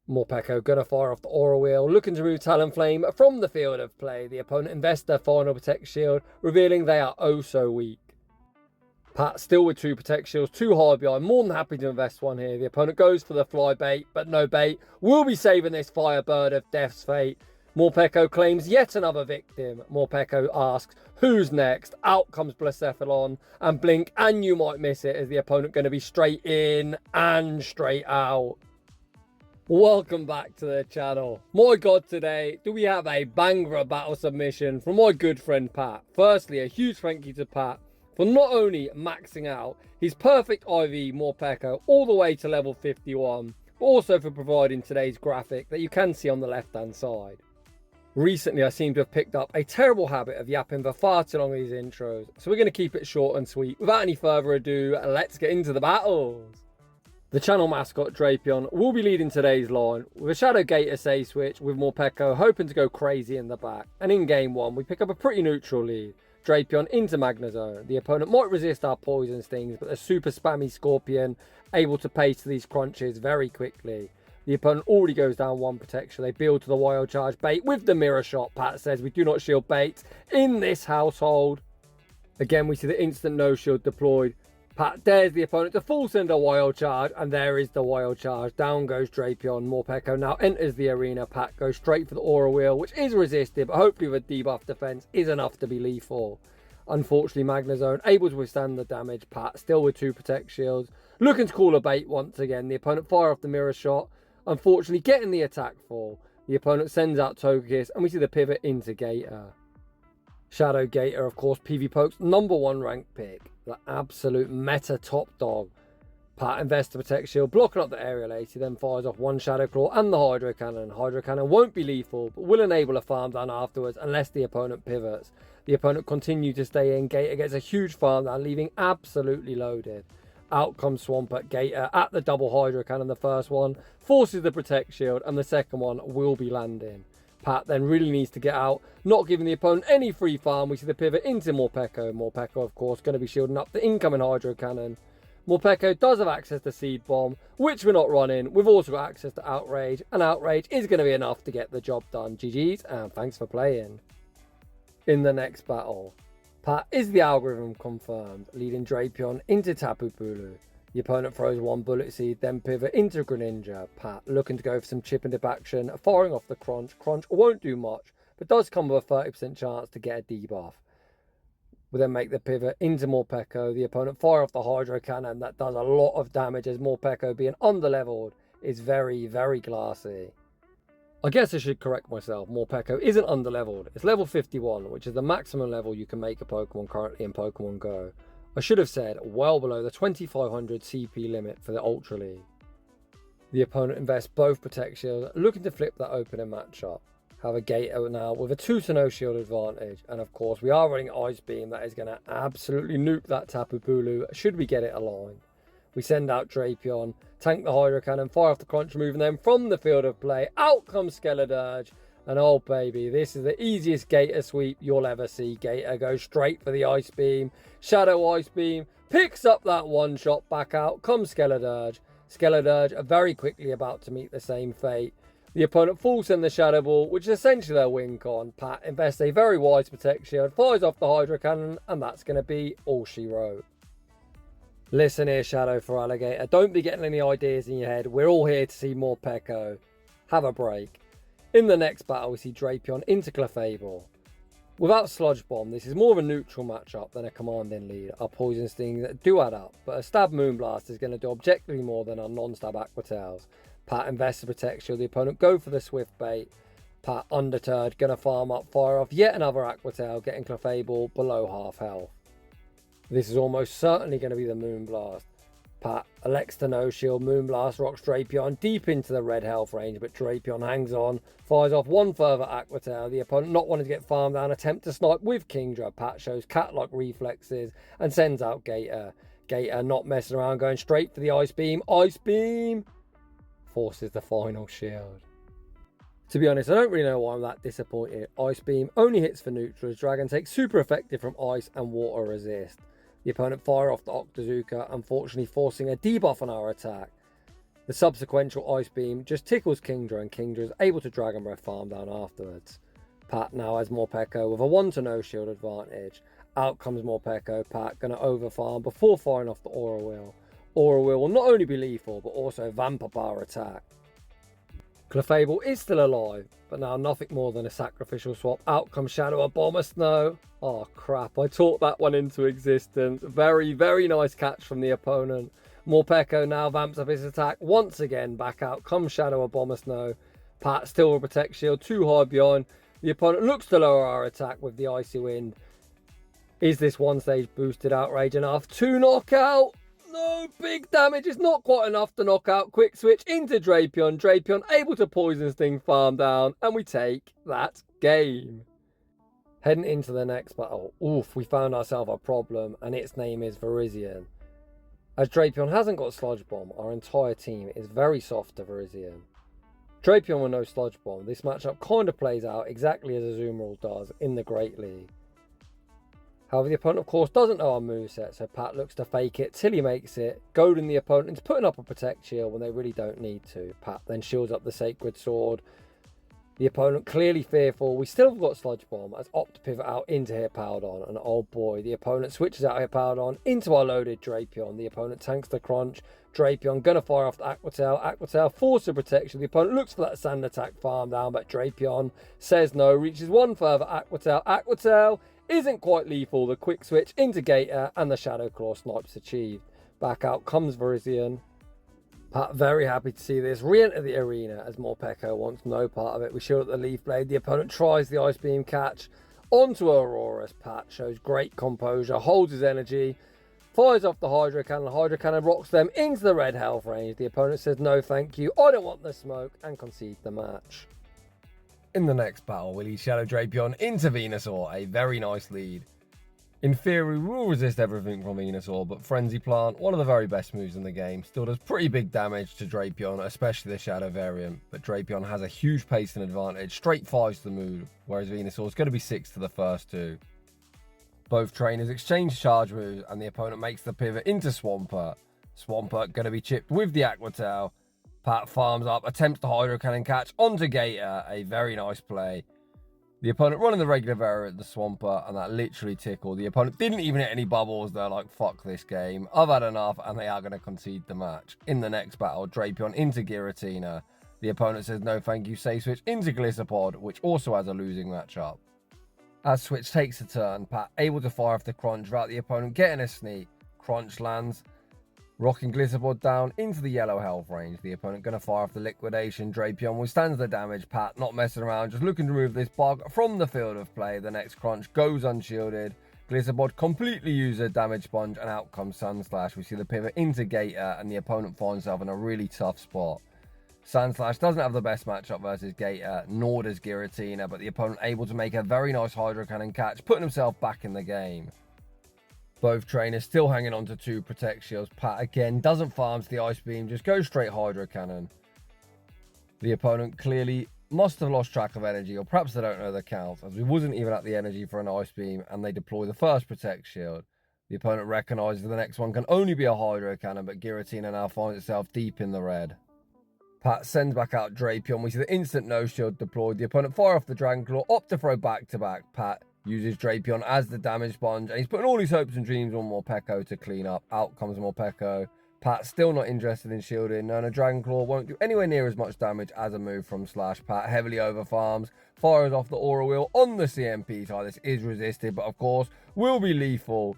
Morpeko gonna fire off the Aura Wheel, looking to remove Talonflame from the field of play. The opponent invests their final Protect Shield, revealing they are oh so weak. Pat still with 2 Protect Shields, 2 high behind, more than happy to invest 1 here. The opponent goes for the fly bait, but no bait. We'll be saving this Firebird of Death's Fate. Morpeko claims yet another victim. Morpeko asks, who's next? Out comes Blacephalon and Blink, and you might miss it as the opponent going to be straight in and straight out. Welcome back to the channel. My god, today do we have a banger of battle submission from my good friend Pat. Firstly, a huge thank you to Pat for not only maxing out his perfect IV Morpeko all the way to level 51, but also for providing today's graphic that you can see on the left hand side. Recently, I seem to have picked up a terrible habit of yapping for far too long in these intros, so we're going to keep it short and sweet. Without any further ado, let's get into the battles. The channel mascot Drapion will be leading today's line with a Shadow Gator say switch with Morpeko hoping to go crazy in the back. And in game 1, we pick up a pretty neutral lead. Drapion into Magnezone. The opponent might resist our poison stings, but the super spammy Scorpion able to pace these crunches very quickly. The opponent already goes down 1 protection. They build to the wild charge bait with the mirror shot. Pat says we do not shield baits in this household. Again, we see the instant no shield deployed. Pat dares the opponent to full send a wild charge, and there is the wild charge. Down goes Drapion. Morpeko now enters the arena. Pat goes straight for the Aura Wheel, which is resisted, but hopefully with debuff defense is enough to be lethal. Unfortunately, Magnezone able to withstand the damage. Pat still with 2 Protect Shields. Looking to call a bait once again. The opponent fire off the mirror shot. Unfortunately, getting the attack fall. The opponent sends out Togekiss, and we see the pivot into Gator. Shadow Gator, of course, PvPoke's #1 ranked pick. The absolute meta top dog. Pat invests the Protect Shield, blocking up the Aerial Ace. He then fires off 1 Shadow Claw and the Hydro Cannon. Hydro Cannon won't be lethal, but will enable a farm down afterwards unless the opponent pivots. The opponent continues to stay in. Gator gets a huge farm down, leaving absolutely loaded. Out comes Swampert. Gator at the double Hydro Cannon. The first one forces the Protect Shield, and the second one will be landing. Pat then really needs to get out, not giving the opponent any free farm. We see the pivot into Morpeko. Morpeko, of course, going to be shielding up the incoming Hydro Cannon. Morpeko does have access to Seed Bomb, which we're not running. We've also got access to Outrage, and Outrage is going to be enough to get the job done. GG's, and thanks for playing. In the next battle, Pat is the algorithm confirmed, leading Drapion into Tapu Bulu. The opponent throws 1 Bullet Seed, then pivot into Greninja. Pat looking to go for some chip and dip action, firing off the Crunch. Crunch won't do much, but does come with a 30% chance to get a debuff. We then make the pivot into Morpeko. The opponent fire off the Hydro Cannon. That does a lot of damage as Morpeko, being underleveled, is very, very glassy. I guess I should correct myself. Morpeko isn't underleveled. It's level 51, which is the maximum level you can make a Pokemon currently in Pokemon Go. I should have said well below the 2500 CP limit for the Ultra League. The opponent invests both Protect Shields, looking to flip that opening matchup. Have a Gator now with a 2 to no shield advantage, and of course we are running Ice Beam that is going to absolutely nuke that Tapu Bulu should we get it aligned. We send out Drapion, tank the Hydro Cannon, fire off the Crunch move, and then from the field of play, out comes Skeledirge. And oh baby, this is the easiest Gator sweep you'll ever see. Gator goes straight for the Ice Beam, Shadow Ice Beam, picks up that 1 shot, back out comes Skeledirge. Skeledirge are very quickly about to meet the same fate. The opponent full send the Shadow Ball, which is essentially their win con. Pat invests a very wise Protect Shield, fires off the Hydro Cannon, and that's going to be all she wrote. Listen here, Shadow Feraligatr, don't be getting any ideas in your head. We're all here to see Morpeko. Have a break. In the next battle, we see Drapion into Clefable. Without Sludge Bomb, this is more of a neutral matchup than a commanding lead. Our Poison Stings do add up, but a Stab Moonblast is going to do objectively more than our non-stab Aqua Tails. Pat invests the Protect Shield, the opponent go for the Swift Bait. Pat undeterred, going to farm up, fire off yet another Aqua Tail, getting Clefable below half health. This is almost certainly going to be the Moonblast. Pat elects to no shield. Moonblast rocks Drapion deep into the red health range, but Drapion hangs on, fires off 1 further Aqua Tail. The opponent not wanting to get farmed down, attempt to snipe with Kingdra. Pat shows cat-like reflexes and sends out Gator. Gator not messing around, going straight for the Ice Beam. Ice Beam forces the final shield. To be honest, I don't really know why I'm that disappointed. Ice Beam only hits for neutrals. Dragon takes super effective from ice and water resist. The opponent fire off the Octazooka, unfortunately forcing a debuff on our attack. The subsequential Ice Beam just tickles Kingdra, and Kingdra is able to Dragon Breath farm down afterwards. Pat now has Morpeko with a 1-0 shield advantage. Out comes Morpeko. Pat going to overfarm before firing off the Aura Wheel. Aura Wheel will not only be lethal, but also vamp up our attack. Clefable is still alive, but now nothing more than a sacrificial swap. Out comes Shadow of Bomber Snow. Oh crap, I talked that one into existence. Very, very nice catch from the opponent. Morpeko now vamps up his attack. Once again, back out comes Shadow of Bomber Snow. Pat still will protect shield, too high behind. The opponent looks to lower our attack with the Icy Wind. Is this one stage boosted outrage enough to knock out? No, big damage is not quite enough to knock out. Quick switch into Drapion. Drapion able to Poison Sting farm down, and we take that game. Heading into the next battle. Oof, we found ourselves a problem, and its name is Virizion. As Drapion hasn't got Sludge Bomb, our entire team is very soft to Virizion. Drapion with no Sludge Bomb, this matchup kind of plays out exactly as Azumarill does in the Great League. However, the opponent, of course, doesn't know our moveset, so Pat looks to fake it till he makes it, goading the opponent into putting up a Protect Shield when they really don't need to. Pat then shields up the Sacred Sword. The opponent clearly fearful. We still have got Sludge Bomb as opt to pivot out into Hippowdon, and oh boy, the opponent switches out Hippowdon into our loaded Drapion. The opponent tanks the crunch. Drapion gonna fire off the Aqua Tail. Aqua Tail forces protection. The opponent looks for that Sand Attack farm down, but Drapion says no, reaches one further Aqua Tail. Aqua Tail isn't quite lethal. The quick switch into Gator and the Shadow Claw snipes achieved. Back out comes Virizion. Pat very happy to see this. Re-enter the arena as Morpeko wants no part of it. We shield at the Leaf Blade. The opponent tries the Ice Beam catch onto Aurora's. Pat shows great composure, holds his energy, fires off the Hydro Cannon. Hydro Cannon rocks them into the red health range. The opponent says no thank you, I don't want the smoke, and concedes the match. In the next battle, we lead Shadow Drapion into Venusaur, a very nice lead. In theory, we will resist everything from Venusaur, but Frenzy Plant, one of the very best moves in the game, still does pretty big damage to Drapion, especially the Shadow variant. But Drapion has a huge pacing advantage, straight 5s to the move, whereas Venusaur is going to be 6 to the first 2. Both trainers exchange charge moves, and the opponent makes the pivot into Swampert. Swampert going to be chipped with the Aqua Tail. Pat farms up, attempts the Hydro Cannon catch onto Gator, a very nice play. The opponent running the regular variant, the Swampert, and that literally tickled. The opponent didn't even hit any bubbles. They're like, fuck this game. I've had enough, and they are going to concede the match. In the next battle, Drapion into Giratina. The opponent says no thank you, safe switch into Gliscopod, which also has a losing matchup. As switch takes a turn, Pat able to fire off the Crunch without the opponent getting a sneak. Crunch lands, rocking Gliscopod down into the yellow health range. The opponent going to fire off the Liquidation. Drapion withstands the damage. Pat not messing around, just looking to remove this bug from the field of play. The next Crunch goes unshielded. Gliscopod completely uses a damage sponge, and out comes Sandslash. We see the pivot into Gator, and the opponent finds himself in a really tough spot. Sandslash doesn't have the best matchup versus Gator, nor does Giratina, but the opponent able to make a very nice Hydro Cannon catch, putting himself back in the game. Both trainers still hanging on to 2 Protect Shields. Pat again doesn't farm to the Ice Beam, just goes straight Hydro Cannon. The opponent clearly must have lost track of energy, or perhaps they don't know the count, as we wasn't even at the energy for an Ice Beam, and they deploy the first Protect Shield. The opponent recognises the next one can only be a Hydro Cannon, but Giratina now finds itself deep in the red. Pat sends back out Drapion. We see the instant no shield deployed. The opponent fire off the Dragon Claw, opt to throw back to back. Pat uses Drapion as the damage sponge, and he's putting all his hopes and dreams on Morpeko to clean up. Out comes Morpeko. Pat still not interested in shielding, and a Dragon Claw won't do anywhere near as much damage as a move from Slash. Pat heavily overfarms, fires off the Aura Wheel on the CMP tile. This is resisted, but of course will be lethal.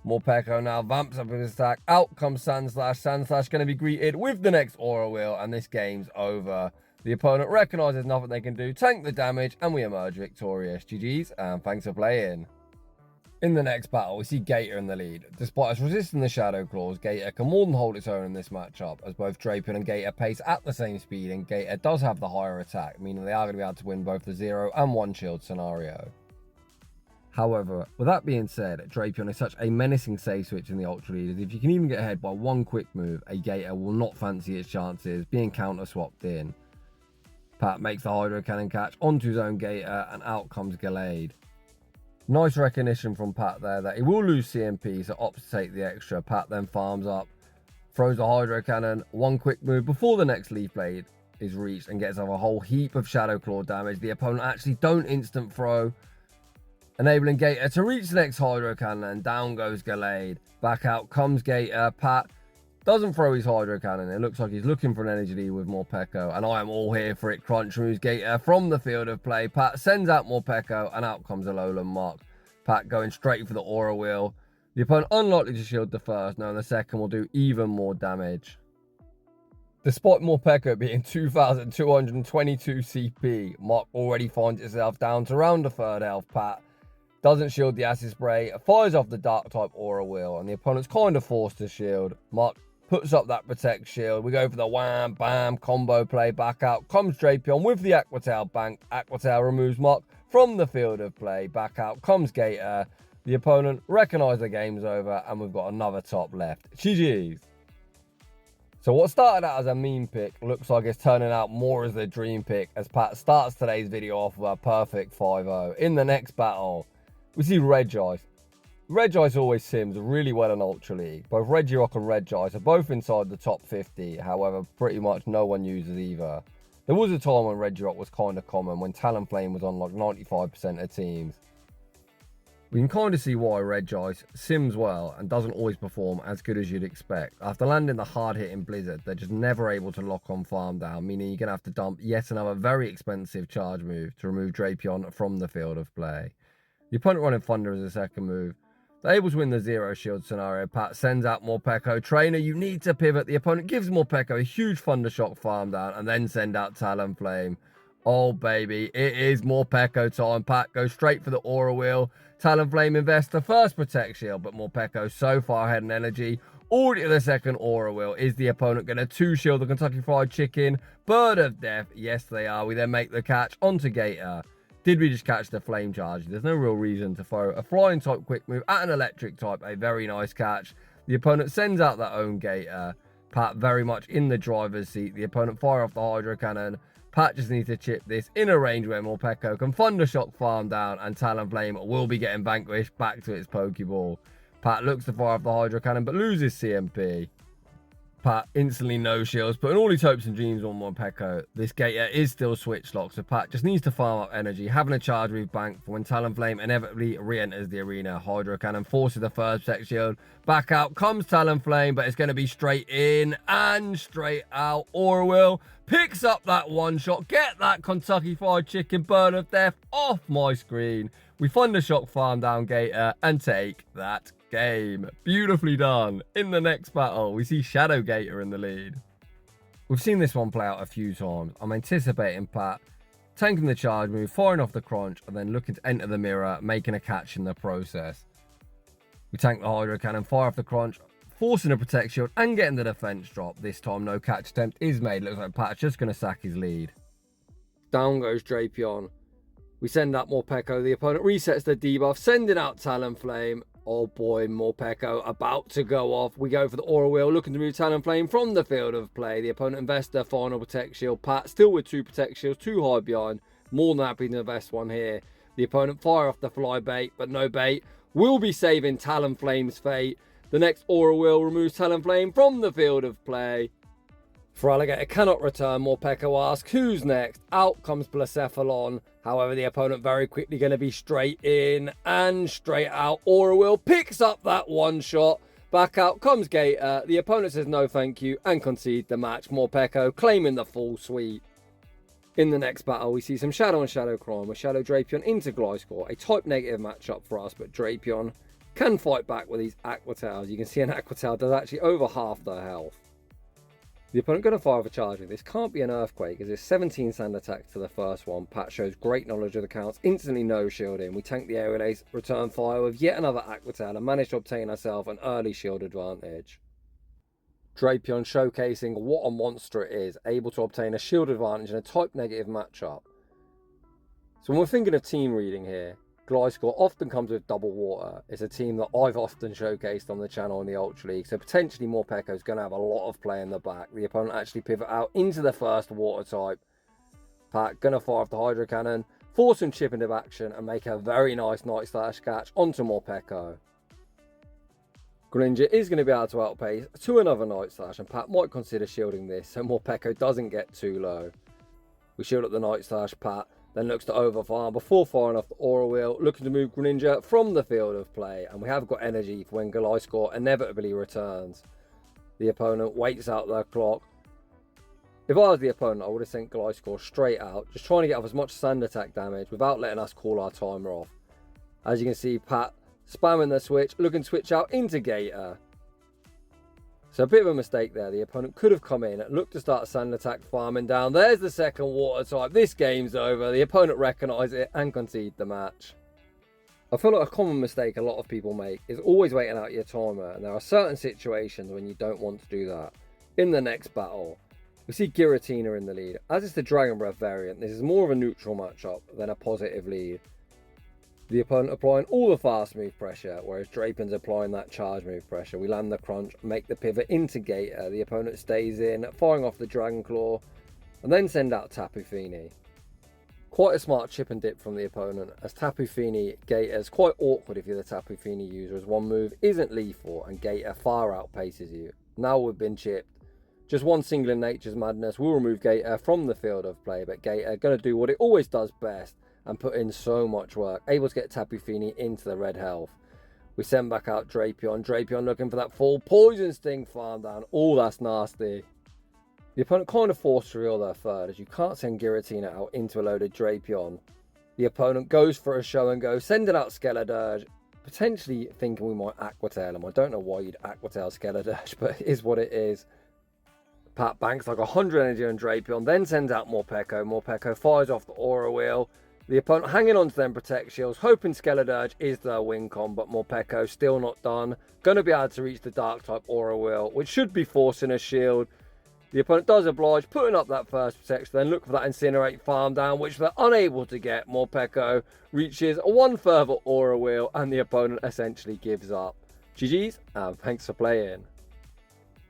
Morpeko now vamps up his attack. Out comes Sandslash. Sandslash going to be greeted with the next Aura Wheel, and this game's over. The opponent recognises nothing they can do, tank the damage, and we emerge victorious. GG's, and thanks for playing. In the next battle, we see Gator in the lead. Despite us resisting the Shadow Claws, Gator can more than hold its own in this matchup, as both Drapion and Gator pace at the same speed, and Gator does have the higher attack, meaning they are going to be able to win both the 0 and 1 shield scenario. However, with that being said, Drapion is such a menacing save switch in the Ultra Leaders. If you can even get ahead by one quick move, a Gator will not fancy its chances being counter swapped in. Pat makes the Hydro Cannon catch onto his own Gator, and out comes Gallade. Nice recognition from Pat there that he will lose CMP, so opts to take the extra. Pat then farms up, throws the Hydro Cannon, one quick move before the next Leaf Blade is reached and gets off a whole heap of Shadow Claw damage. The opponent actually don't instant throw, enabling Gator to reach the next Hydro Cannon, and down goes Gallade. Back out comes Gator. Pat doesn't throw his Hydro Cannon. It looks like he's looking for an energy lead with Morpeko, and I am all here for it. Crunch moves Gator from the field of play. Pat sends out Morpeko, and out comes a Lowland Mark. Pat going straight for the Aura Wheel. The opponent unlikely to shield the first, knowing the second will do even more damage. Despite Morpeko being 2,222 CP, Mark already finds itself down to around the third health. Pat doesn't shield the Acid Spray, fires off the Dark type Aura Wheel, and the opponent's kind of forced to shield. Mark puts up that Protect Shield. We go for the wham, bam, combo play. Back out comes Drapion with the Aqua Tail bank. Aqua Tail removes Mark from the field of play. Back out comes Gator. The opponent recognises the game's over, and we've got another top left. GG's. So what started out as a meme pick looks like it's turning out more as a dream pick, as Pat starts today's video off with a perfect 5-0. In the next battle, we see Regice. Regice always sims really well in Ultra League. Both Regirock and Regice are both inside the top 50, however, pretty much no one uses either. There was a time when Regirock was kind of common, when Talonflame was on like 95% of teams. We can kind of see why Regice sims well and doesn't always perform as good as you'd expect. After landing the hard-hitting Blizzard, they're just never able to lock on farm down, meaning you're going to have to dump yet another very expensive charge move to remove Drapion from the field of play. The opponent running Thunder as a second move. They're able to win the zero shield scenario. Pat sends out Morpeko. Trainer, you need to pivot. The opponent gives Morpeko a huge Thundershock farm down and then send out Talonflame. Oh, baby, it is Morpeko time. Pat goes straight for the Aura Wheel. Talonflame invests the first Protect Shield, but Morpeko so far ahead in energy. Already to the second Aura Wheel. Is the opponent going to two-shield the Kentucky Fried Chicken? Bird of Death. Yes, they are. We then make the catch onto Gator. Did we just catch the Flame Charge? There's no real reason to throw a Flying type quick move at an Electric type. A very nice catch. The opponent sends out their own Gator. Pat very much in the driver's seat. The opponent fire off the Hydro Cannon. Pat just needs to chip this in a range where Morpeko can Thundershock farm down, and Talonflame will be getting vanquished back to its Pokeball. Pat looks to fire off the Hydro Cannon but loses CMP. Pat instantly no shields, putting all his hopes and dreams on Morpeko. This Gator is still switch locked, so Pat just needs to farm up energy, having a charge move bank for when Talonflame inevitably re-enters the arena. Hydro Cannon forces the first Protect Shield. Back out comes Talonflame, but it's going to be straight in and straight out. Aura Wheel picks up that one shot. Get that Kentucky Fried Chicken Bird of Death off my screen. We Thundershock farm down Gator and take that game. Beautifully done. In the next battle, we see Shadow Gator in the lead. We've seen this one play out a few times. I'm anticipating Pat tanking the charge move, firing off the crunch, and then looking to enter the mirror, making a catch in the process. We tank the Hydro Cannon, fire off the crunch, forcing a Protect Shield and getting the defense drop. This time no catch attempt is made. Looks like Pat's just going to sack his lead. Down goes Drapion. We send out Morpeko. The opponent resets the debuff, sending out Talonflame. Oh boy, Morpeko about to go off. We go for the Aura Wheel, looking to move Talonflame from the field of play. The opponent invests their final Protect Shield. Pat still with 2 Protect Shields, 2 high behind. More than happy to invest one here. The opponent fire off the fly bait, but no bait. Will be saving Talonflame's fate. The next Aura Wheel removes Talonflame from the field of play. Feraligatr cannot return. Morpeko asks, who's next? Out comes Blacephalon. However, the opponent very quickly going to be straight in and straight out. Aura Wheel picks up that one shot. Back out comes Gator. The opponent says no thank you and concedes the match. Morpeko claiming the full sweep. In the next battle, we see some Shadow and Shadow Crime with Shadow Drapion into Gliscor. A type negative matchup for us, but Drapion can fight back with these Aqua Tails. You can see an Aqua Tail does actually over half their health. The opponent going to fire with a charge. This can't be an Earthquake, as it's 17 sand attack to the first one. Pat shows great knowledge of the counts, instantly no shielding. We tank the aerial ace, return fire with yet another Aqua Tail and manage to obtain ourselves an early shield advantage. Drapion showcasing what a monster it is, able to obtain a shield advantage in a type negative matchup. So when we're thinking of team reading here, Gliscor often comes with double water. It's a team that I've often showcased on the channel in the Ultra League, so potentially Morpeko is going to have a lot of play in the back. The opponent actually pivot out into the first water type. Pat going to fire off the Hydro Cannon, force some chip into action and make a very nice Night Slash catch onto Morpeko. Greninja is going to be able to outpace to another Night Slash, and Pat might consider shielding this so Morpeko doesn't get too low. We shield up the Night Slash, Pat then looks to overfarm before firing off the Aura Wheel, looking to move Greninja from the field of play, and we have got energy for when Gliscor inevitably returns. The opponent waits out their clock. If I was the opponent, I would have sent Gliscor straight out, just trying to get off as much sand attack damage without letting us call our timer off. As you can see, Pat spamming the switch, looking to switch out into Gator. So a bit of a mistake there. The opponent could have come in, looked to start sand attack farming down. There's the second water type. This game's over. The opponent recognised it and conceded the match. I feel like a common mistake a lot of people make is always waiting out your timer, and there are certain situations when you don't want to do that. In the next battle, we see Giratina in the lead. As it's the Dragon Breath variant, this is more of a neutral matchup than a positive lead. The opponent applying all the fast move pressure, whereas Drapion's applying that charge move pressure. We land the crunch, make the pivot into Gator. The opponent stays in, firing off the Dragon Claw, and then send out Tapu Fini. Quite a smart chip and dip from the opponent, as Tapu Fini Gator is quite awkward if you're the Tapu Fini user, as one move isn't lethal and Gator far outpaces you. Now we've been chipped. Just one single in Nature's Madness will remove Gator from the field of play, but Gator going to do what it always does best and put in so much work, able to get Tapu Fini into the red health. We send back out Drapion. Drapion looking for that full Poison Sting farm down. Oh, that's nasty. The opponent kind of forced to reveal their third, as you can't send Giratina out into a loaded Drapion. The opponent goes for a show and go, sending out Skeledirge, potentially thinking we might Aqua Tail him. I don't know why you'd Aqua Tail Skeledirge, but it is what it is. Pat banks like 100 energy on Drapion, then sends out Morpeko. Morpeko fires off the Aura Wheel. The opponent hanging on to them Protect Shields, hoping Skeledirge is their win con, but Morpeko still not done. Going to be able to reach the Dark-type Aura Wheel, which should be forcing a shield. The opponent does oblige, putting up that first protection, then look for that Incinerate farm down, which they're unable to get. Morpeko reaches one further Aura Wheel, and the opponent essentially gives up. GG's, and thanks for playing.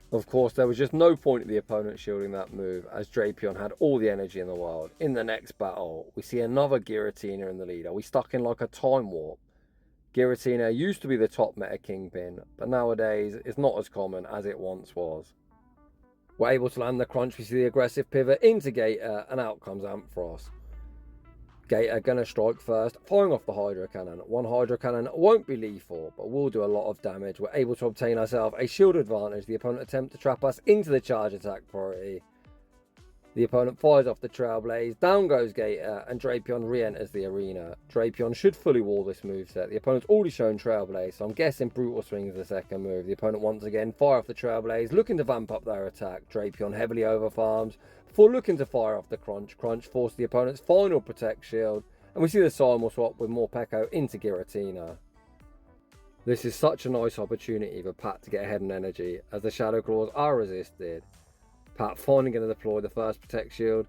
Of course, there was just no point in the opponent shielding that move, as Drapion had all the energy in the world. In the next battle, we see another Giratina in the lead. Are we stuck in like a time warp? Giratina used to be the top meta kingpin, but nowadays it's not as common as it once was. We're able to land the crunch. We see the aggressive pivot into Gator, and out comes Ampharos. Gator gonna strike first, firing off the Hydro Cannon. One Hydro Cannon won't be lethal, but will do a lot of damage. We're able to obtain ourselves a shield advantage. The opponent attempt to trap us into the charge attack priority. The opponent fires off the Trailblaze, down goes Gator, and Drapion re-enters the arena. Drapion should fully wall this moveset. The opponent's already shown Trailblaze, so I'm guessing Brutal Swing is the second move. The opponent once again fire off the Trailblaze, looking to vamp up their attack. Drapion heavily overfarms, before looking to fire off the Crunch. Crunch forced the opponent's final Protect Shield, and we see the Simul swap with Morpeko into Giratina. This is such a nice opportunity for Pat to get ahead in energy, as the Shadow Claws are resisted. Pat finally going to deploy the first Protect Shield.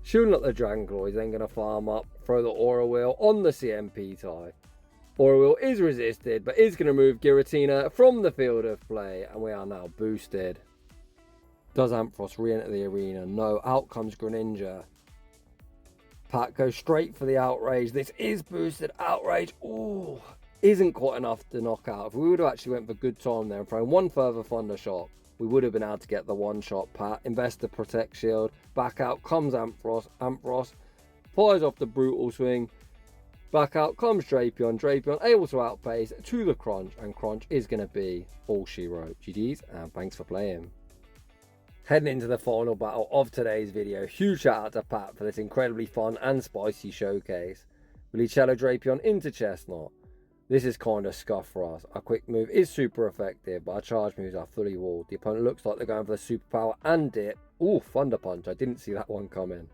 Shooting up the Dragon Claw, he's then going to farm up, throw the Aura Wheel on the CMP tie. Aura Wheel is resisted, but is going to move Giratina from the field of play, and we are now boosted. Does Ampharos re-enter the arena? No, out comes Greninja. Pat goes straight for the Outrage. This is boosted. Outrage, ooh, isn't quite enough to knock out. If we would have actually went for good time there and thrown one further Thunder Shot, we would have been able to get the one shot. Pat invests the Protect Shield. Back out comes Ampharos. Ampharos fires off the Brutal Swing. Back out comes Drapion. Drapion able to outpace to the Crunch, and Crunch is going to be all she wrote. GG's, and thanks for playing. Heading into the final battle of today's video, huge shout out to Pat for this incredibly fun and spicy showcase. We lead Shallow Drapion into Chestnut. This is kind of scuff for us. Our quick move is super effective, but our charge moves are fully walled. The opponent looks like they're going for the superpower and dip. Ooh, Thunder Punch. I didn't see that one coming.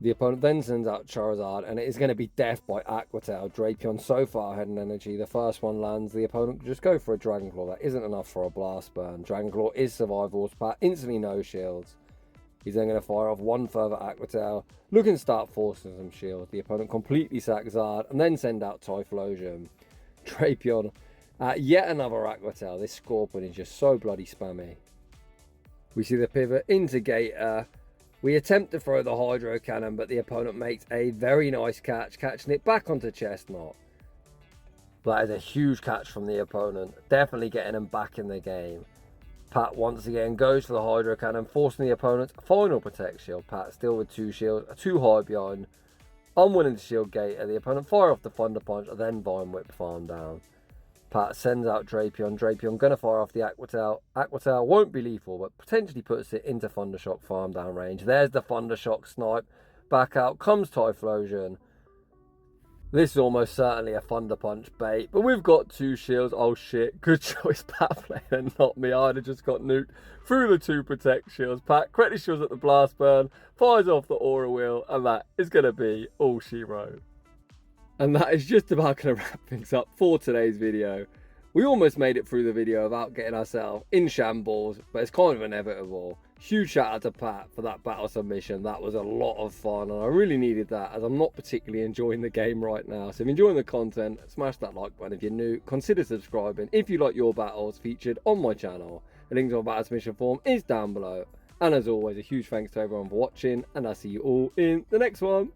The opponent then sends out Charizard, and it is going to be death by Aqua Tail. Drapion so far ahead in energy. The first one lands. The opponent can just go for a Dragon Claw. That isn't enough for a Blast Burn. Dragon Claw is survival. Pat instantly no shields. He's then going to fire off one further Aqua Tail, looking to start forcing some shields. The opponent completely sacks Zard, and then send out Typhlosion. Drapion, yet another Aqua Tail. This Scorpion is just so bloody spammy. We see the pivot into Gator. We attempt to throw the Hydro Cannon, but the opponent makes a very nice catch, catching it back onto Chestnut. That is a huge catch from the opponent, definitely getting him back in the game. Pat once again goes for the Hydro Cannon, forcing the opponent's final Protect Shield. Pat still with 2 shields, too high behind. Unwilling to shield Gator, the opponent fire off the Thunder Punch, then Vine Whip farm down. Pat sends out Drapion. Drapion gonna fire off the Aqua Tail. Aqua Tail won't be lethal, but potentially puts it into Thundershock farm down range. There's the Thundershock snipe. Back out comes Typhlosion. This is almost certainly a Thunder Punch bait, but we've got 2 shields. Oh shit, good choice, Pat playing and not me. I'd have just got nuked through the 2 Protect shields. Pat correctly shields at the Blast Burn, fires off the Aura Wheel, and that is going to be all she wrote. And that is just about going to wrap things up for today's video. We almost made it through the video without getting ourselves in shambles, but it's kind of inevitable. Huge shout out to Pat for that battle submission. That was a lot of fun, and I really needed that as I'm not particularly enjoying the game right now. So if you're enjoying the content, smash that like button. If you're new, consider subscribing if you like your battles featured on my channel. The link to my battle submission form is down below. And as always, a huge thanks to everyone for watching, and I'll see you all in the next one.